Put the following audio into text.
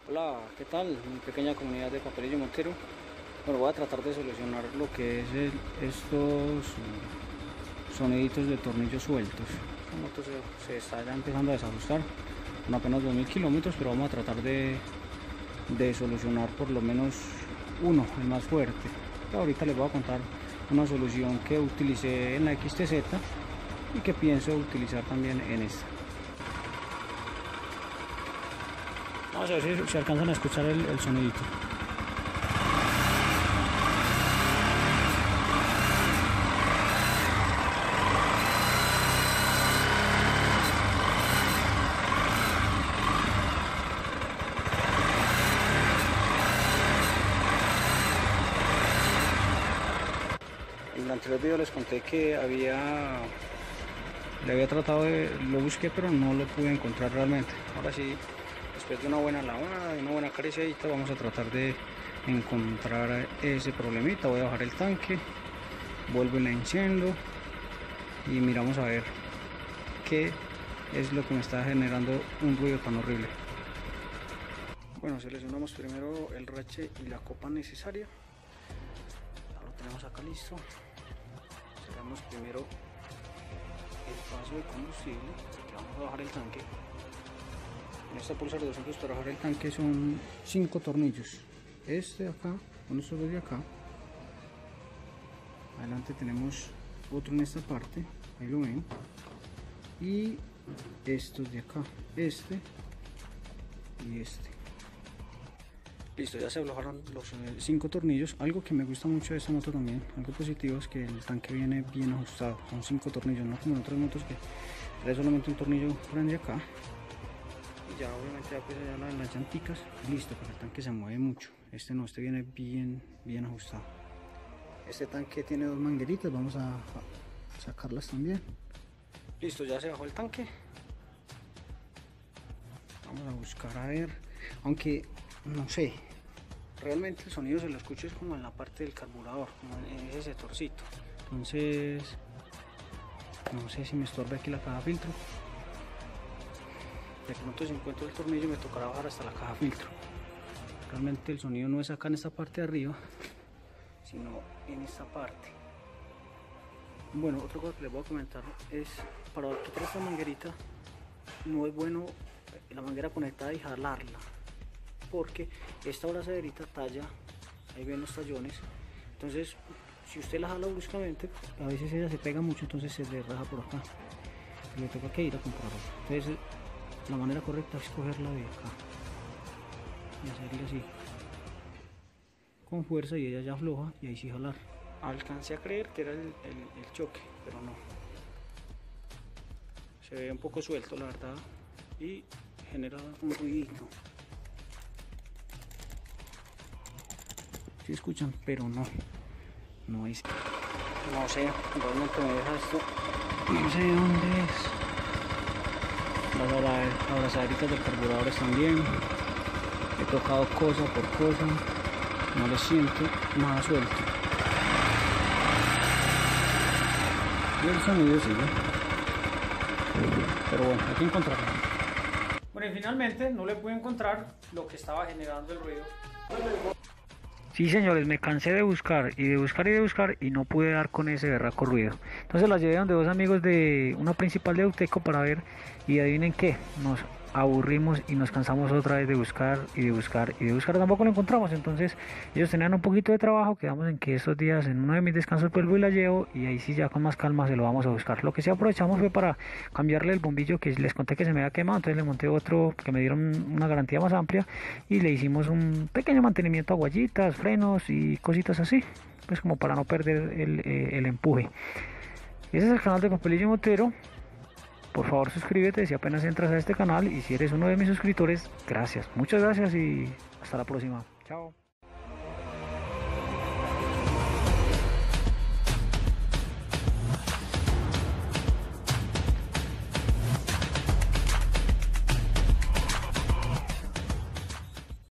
Hola, ¿qué tal? Mi pequeña comunidad de Papelillo Montero. Bueno, voy a tratar de solucionar lo que es estos soniditos de tornillos sueltos. Esta moto se está ya empezando a desajustar con apenas 2000 kilómetros, pero vamos a tratar de solucionar por lo menos uno, el más fuerte. Ahorita les voy a contar una solución que utilicé en la XTZ y que pienso utilizar también en esta. Vamos a ver si alcanzan a escuchar el sonidito. En el anterior video les conté que le había tratado lo busqué, pero no lo pude encontrar realmente. Ahora sí, después de una buena lavada, de una buena acariciadita, vamos a tratar de encontrar ese problemita. Voy a bajar el tanque, vuelvo y la enciendo y miramos a ver qué es lo que me está generando un ruido tan horrible. Bueno, seleccionamos primero el rache y la copa necesaria. Ya lo tenemos acá listo. Cerramos primero el paso de combustible, que vamos a bajar el tanque. En esta pulsar 200 para bajar el tanque son 5 tornillos. Este de acá, con estos dos de acá. Adelante tenemos otro en esta parte, ahí lo ven. Y estos de acá, este y este. Listo, ya se aflojaron los 5 tornillos. Algo que me gusta mucho de esta moto también, algo positivo, es que el tanque viene bien ajustado. Son 5 tornillos, no como en otras motos que trae solamente un tornillo grande acá. Y ya obviamente ya pues ya las llanticas, listo, porque el tanque se mueve mucho. Este no, este viene bien ajustado. Este tanque tiene 2 mangueritas, vamos a sacarlas también. Listo, ya se bajó el tanque. Vamos a buscar a ver, aunque no sé, realmente el sonido se lo escucho es como en la parte del carburador, como en ese sectorcito. Entonces no sé si me estorba aquí la caja filtro. De pronto si encuentro el tornillo me tocará bajar hasta la caja filtro. Realmente el sonido no es acá en esta parte de arriba, sino en esta parte. Bueno, otra cosa que les voy a comentar es, para quitar esta manguerita no es bueno la manguera conectada y jalarla, porque esta brazaderita talla, ahí ven los tallones. Entonces si usted la jala bruscamente, a veces ella se pega mucho, entonces se le raja por acá y le toca que ir a comprar otra. Entonces la manera correcta es cogerla de acá y hacerle así con fuerza, y ella ya afloja, y ahí sí jalar. Alcancé a creer que era el choque, pero no, se ve un poco suelto la verdad y genera un ruidito. Si escuchan, pero no es, no sé, realmente me deja esto, no sé dónde es. Las abrazaderitas del carburador también, he tocado cosa por cosa, no le siento nada suelto. Y el sonido sigue, pero bueno, hay que encontrarlo. Bueno, y finalmente no le pude encontrar lo que estaba generando el ruido. Sí, señores, me cansé de buscar y de buscar y de buscar y no pude dar con ese berraco ruido. Entonces las llevé donde 2 amigos de una principal de Auteco para ver, y adivinen qué, nos aburrimos y nos cansamos otra vez de buscar y de buscar y de buscar, tampoco lo encontramos. Entonces ellos tenían un poquito de trabajo, quedamos en que estos días en uno de mis descansos vuelvo y la llevo, y ahí sí ya con más calma se lo vamos a buscar. Lo que sí aprovechamos fue para cambiarle el bombillo que les conté que se me había quemado, entonces le monté otro que me dieron una garantía más amplia y le hicimos un pequeño mantenimiento a guayitas, frenos y cositas así, pues como para no perder el empuje. Ese es el canal de Papelillo Montero. Por favor suscríbete si apenas entras a este canal, y si eres uno de mis suscriptores, gracias, muchas gracias y hasta la próxima. Chao.